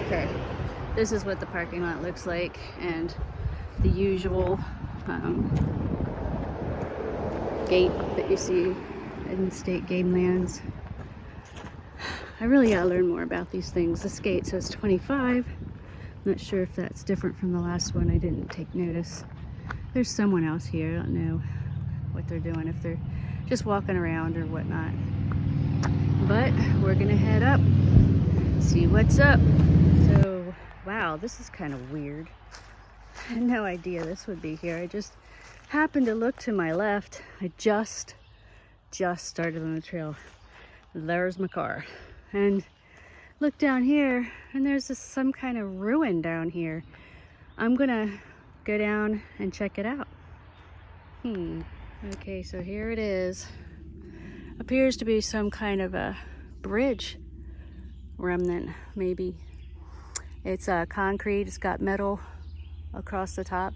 Okay, this is what the parking lot looks like, and the usual gate that you see in State Game Lands. I really gotta learn more about these things. This gate says 25. I'm not sure if that's different from the last one. I didn't take notice. There's someone else here. I don't know what they're doing, if they're just walking around or whatnot. But we're gonna head up, see what's up. So, wow, this is kind of weird. I had no idea this would be here. I just happened to look to my left. I just started on the trail. There's my car. And look down here, and there's some kind of ruin down here. I'm gonna go down and check it out. Okay, so here it is. Appears to be some kind of a bridge remnant, maybe. It's concrete, it's got metal across the top,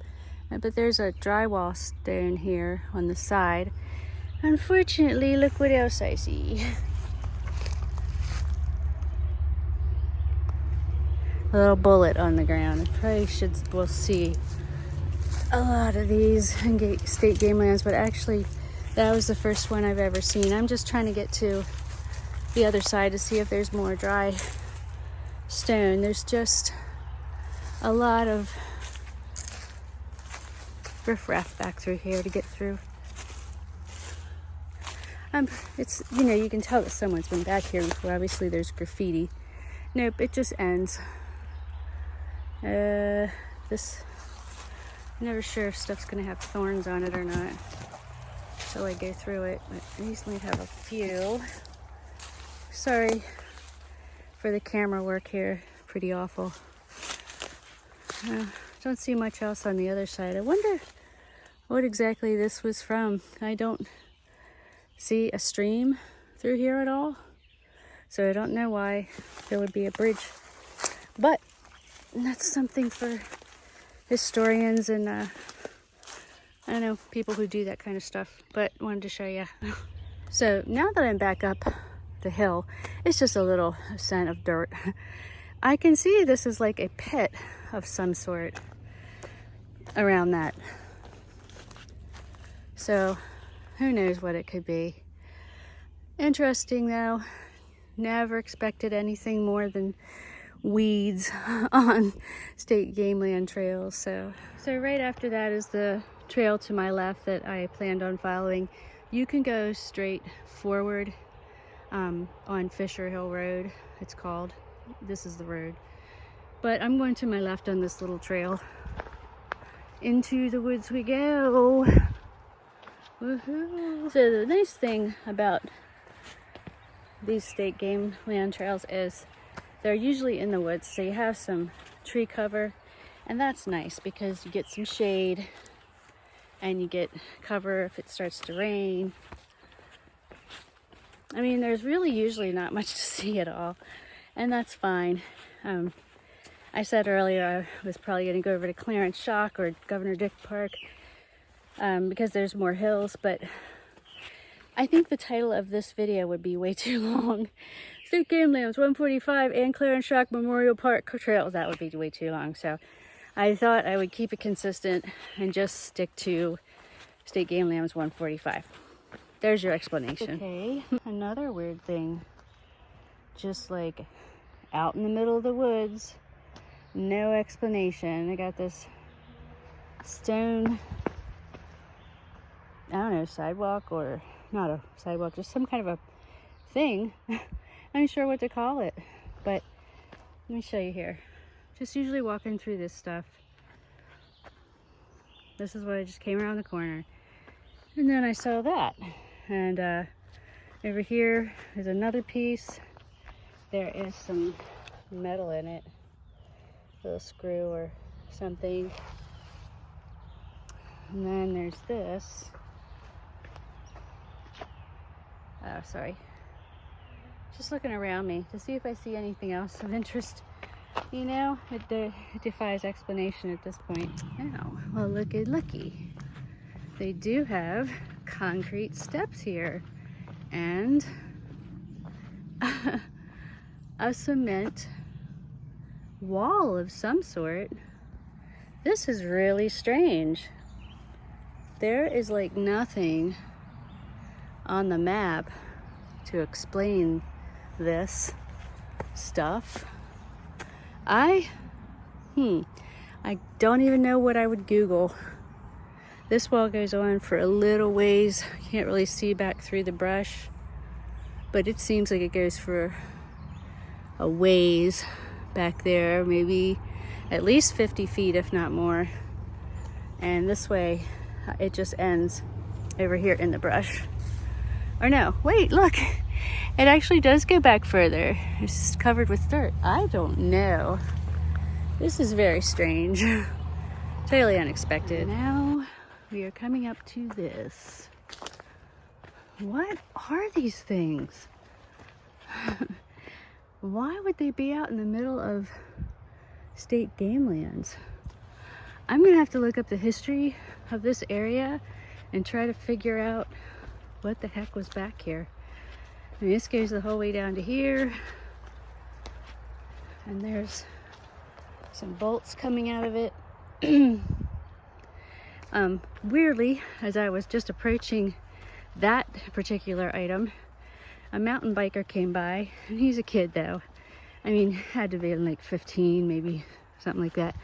but there's a drywall stone here on the side. Unfortunately, look what else I see. A little bullet on the ground. We'll see a lot of these in State Game Lands, but actually that was the first one I've ever seen. I'm just trying to get to the other side to see if there's more dry stone. There's just a lot of riffraff back through here to get through. It's, you know, you can tell that someone's been back here before. Obviously there's graffiti. Nope, it just ends. This, I'm never sure if stuff's gonna have thorns on it or not until I go through it, but these might have a few. Sorry for the camera work here, pretty awful. Don't see much else on the other side. I wonder what exactly this was from. I don't see a stream through here at all, so I don't know why there would be a bridge, but that's something for historians and I don't know, people who do that kind of stuff, but wanted to show you. So now that I'm back up the hill, it's just a little ascent of dirt. I can see this is like a pit of some sort around that. So who knows what it could be. Interesting though. Never expected anything more than weeds on State Game Land trails. So right after that is the trail to my left that I planned on following. You can go straight forward on Fisher Hill Road, it's called. This is the road. But I'm going to my left on this little trail. Into the woods we go. Woohoo! So the nice thing about these State Game Land trails is they're usually in the woods, so you have some tree cover, and that's nice because you get some shade and you get cover if it starts to rain. I mean, there's really usually not much to see at all, and that's fine. I said earlier I was probably going to go over to Clarence Shock or Governor Dick Park because there's more hills, but I think the title of this video would be way too long. State Game Lands 145 and Clarence Shock Memorial Park Trails. That would be way too long. So I thought I would keep it consistent and just stick to State Game Lands 145. There's your explanation. Okay, another weird thing. Just like out in the middle of the woods, no explanation. I got this stone, I don't know, sidewalk, or not a sidewalk, just some kind of a thing. I'm not sure what to call it, but let me show you here. Just usually walking through this stuff. This is what I just came around the corner. And then I saw that. And over here is another piece. There is some metal in it. A little screw or something. And then there's this. Oh, sorry. Just looking around me to see if I see anything else of interest. You know, it defies explanation at this point. Oh, well, looky. They do have concrete steps here and a cement wall of some sort. This is really strange. There is like nothing on the map to explain this stuff. I don't even know what I would Google. This wall goes on for a little ways. You can't really see back through the brush, but it seems like it goes for a ways back there, maybe at least 50 feet, if not more. And this way, it just ends over here in the brush. Or no, wait, look. It actually does go back further. It's just covered with dirt. I don't know. This is very strange. Totally unexpected. Now we are coming up to this. What are these things? Why would they be out in the middle of state game lands? I'm gonna have to look up the history of this area and try to figure out what the heck was back here. I mean, this goes the whole way down to here, and there's some bolts coming out of it. Weirdly, as I was just approaching that particular item, a mountain biker came by, and he's a kid though. I mean, had to be like 15, maybe something like that.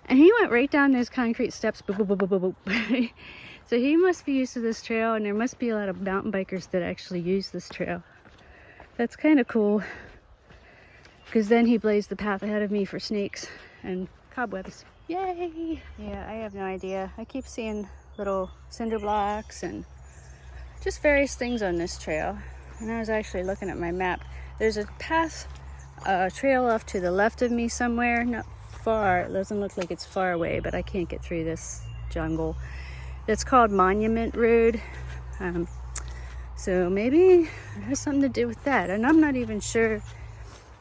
And he went right down those concrete steps, boop, boop, boop, boop, boop. So he must be used to this trail, and there must be a lot of mountain bikers that actually use this trail. That's kind of cool, because then he blazed the path ahead of me for snakes and cobwebs. Yay! Yeah, I have no idea. I keep seeing little cinder blocks and just various things on this trail. And I was actually looking at my map. There's a path, trail off to the left of me somewhere, not far. It doesn't look like it's far away, but I can't get through this jungle. It's called Monument Road. So maybe it has something to do with that. And I'm not even sure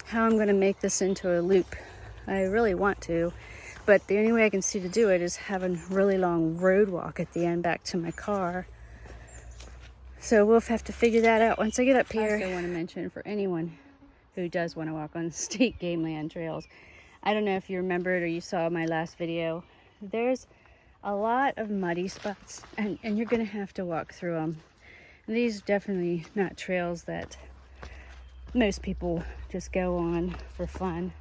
how I'm going to make this into a loop. I really want to, but the only way I can see to do it is having a really long road walk at the end back to my car. So we'll have to figure that out once I get up here. I also want to mention, for anyone who does want to walk on state game land trails, I don't know if you remembered or you saw my last video, there's a lot of muddy spots, and you're gonna have to walk through them. And these are definitely not trails that most people just go on for fun.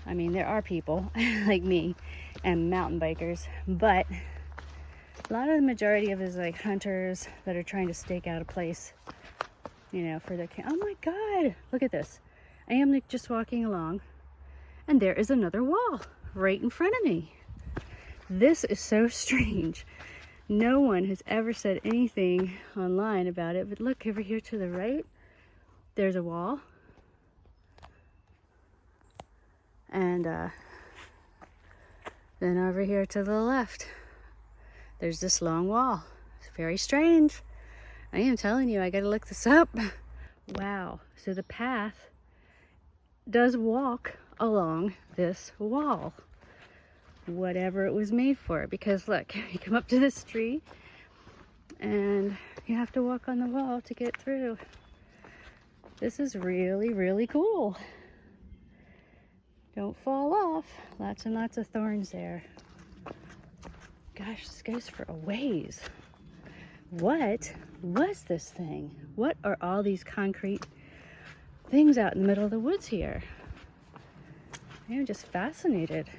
I mean, there are people like me and mountain bikers, but a lot of the majority of it is like hunters that are trying to stake out a place, you know, for their camp. Oh my God, look at this. I am like just walking along, and there is another wall right in front of me. This is so strange. No one has ever said anything online about it, but look over here to the right, there's a wall. And then over here to the left, there's this long wall. It's very strange. I am telling you, I gotta look this up. Wow, so the path does walk along this wall, whatever it was made for. Because look, you come up to this tree and you have to walk on the wall to get through. This is really, really cool. Don't fall off. Lots and lots of thorns there. Gosh, this goes for a ways. What was this thing? What are all these concrete things out in the middle of the woods here? I'm just fascinated.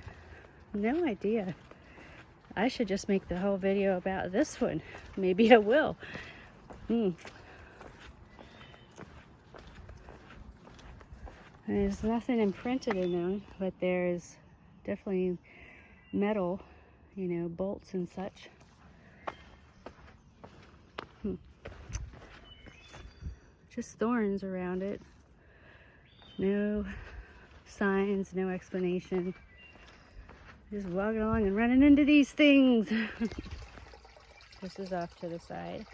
No idea. I should just make the whole video about this one. Maybe I will. There's nothing imprinted in them, but there's definitely metal, you know, bolts and such. Just thorns around it. No signs, no explanation. Just walking along and running into these things. This is off to the side.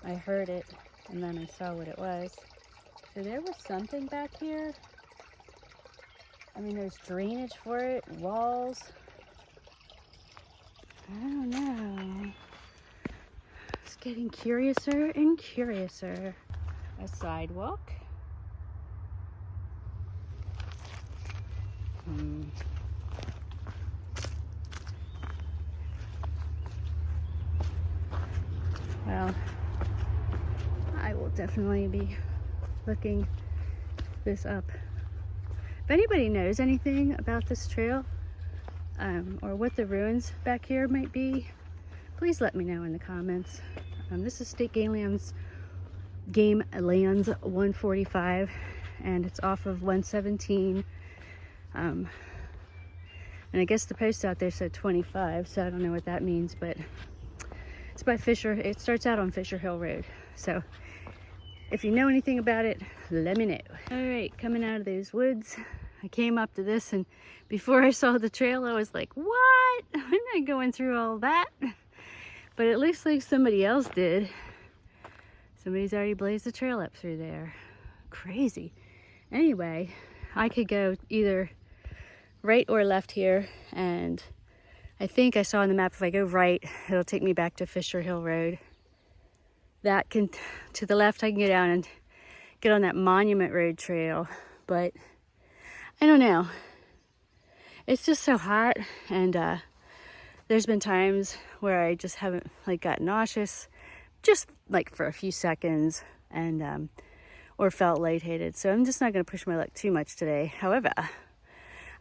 I heard it and then I saw what it was. So there was something back here. I mean, there's drainage for it, walls. I don't know. It's getting curiouser and curiouser. A sidewalk. Well, I will definitely be looking this up. If anybody knows anything about this trail, or what the ruins back here might be, please let me know in the comments. This is State Game Lands 145, and it's off of 117. And I guess the post out there said 25, so I don't know what that means, but it's by Fisher. It starts out on Fisher Hill Road. So if you know anything about it, let me know. All right, coming out of those woods, I came up to this, and before I saw the trail, I was like, what? I'm not going through all that. But it looks like somebody else did. Somebody's already blazed the trail up through there. Crazy. Anyway, I could go either right or left here, and I think I saw on the map if I go right, it'll take me back to Fisher Hill Road. That can, to the left, I can go down and get on that Monument Road trail, but I don't know. It's just so hot, and there's been times where I just haven't got nauseous, just for a few seconds, and or felt lightheaded. So I'm just not going to push my luck too much today. However,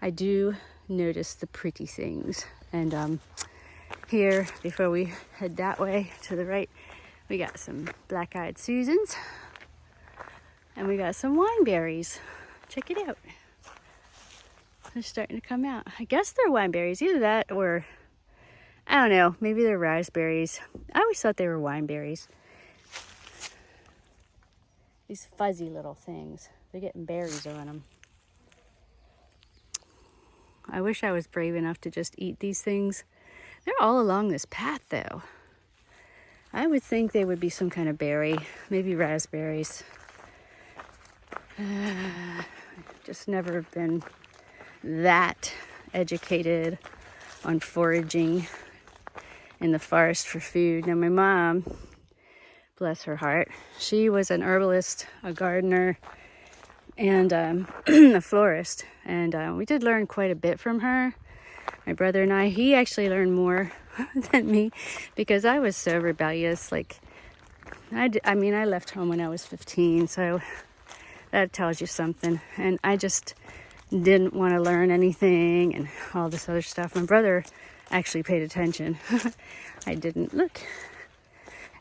I do notice the pretty things. And here, before we head that way to the right, we got some black-eyed Susans, and we got some wineberries. Check it out. They're starting to come out. I guess they're wineberries, either that or, I don't know, maybe they're raspberries. I always thought they were wineberries. These fuzzy little things. They're getting berries on them. I wish I was brave enough to just eat these things. They're all along this path, though. I would think they would be some kind of berry, maybe raspberries. Just never been that educated on foraging in the forest for food. Now, my mom, bless her heart, she was an herbalist, a gardener, and a florist, and we did learn quite a bit from her. My brother and I, he actually learned more than me, because I was so rebellious. I mean, I left home when I was 15, so that tells you something. And I just didn't want to learn anything and all this other stuff. My brother actually paid attention. I didn't. Look,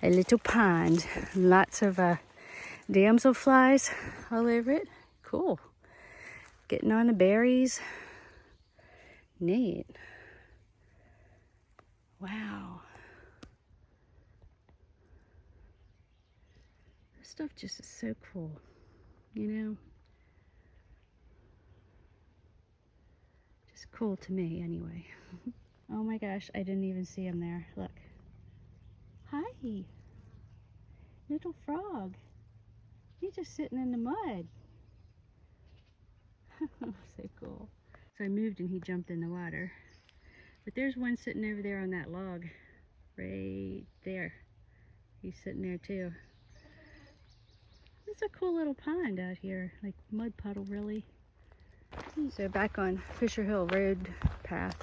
a little pond, lots of damselflies all over it. Cool. Getting on the berries. Neat. Wow. This stuff just is so cool, you know? Just cool to me, anyway. Oh my gosh, I didn't even see him there. Look. Hi. Little frog. He's just sitting in the mud. So cool. So I moved and he jumped in the water. But there's one sitting over there on that log. Right there. He's sitting there too. It's a cool little pond out here. Like mud puddle, really. So back on Fisher Hill Road path.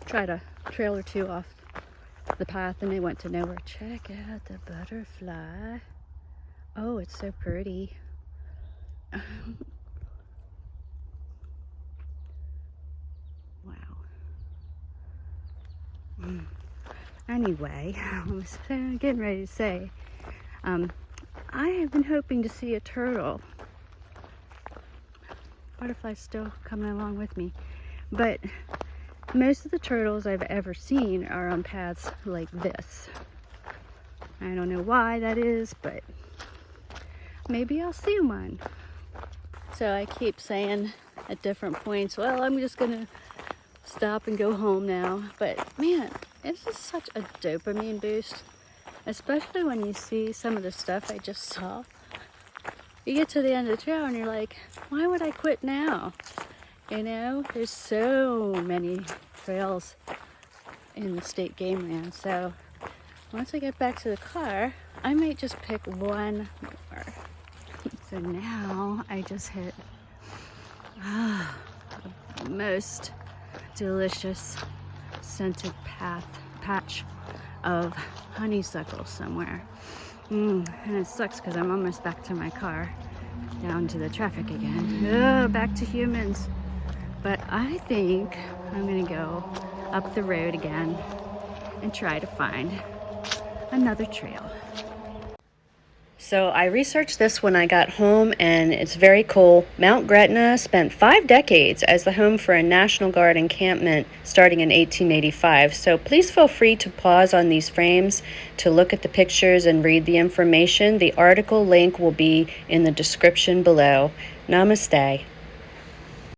Tried a trail or two off the path and they went to nowhere. Check out the butterfly. Oh, it's so pretty. Wow. Anyway, I was getting ready to say, I have been hoping to see a turtle. Butterfly's still coming along with me. But most of the turtles I've ever seen are on paths like this. I don't know why that is, but maybe I'll see one. So I keep saying at different points, well, I'm just gonna stop and go home now. But man, it's just such a dopamine boost, especially when you see some of the stuff I just saw. You get to the end of the trail and you're like, why would I quit now? You know, there's so many trails in the State Game Lands. So once I get back to the car, I might just pick one more. So now I just hit most delicious scented patch of honeysuckle somewhere. And it sucks because I'm almost back to my car, down to the traffic again. Oh, back to humans. But I think I'm gonna go up the road again and try to find another trail. So I researched this when I got home, and it's very cool. Mount Gretna spent 5 decades as the home for a National Guard encampment starting in 1885. So please feel free to pause on these frames to look at the pictures and read the information. The article link will be in the description below. Namaste.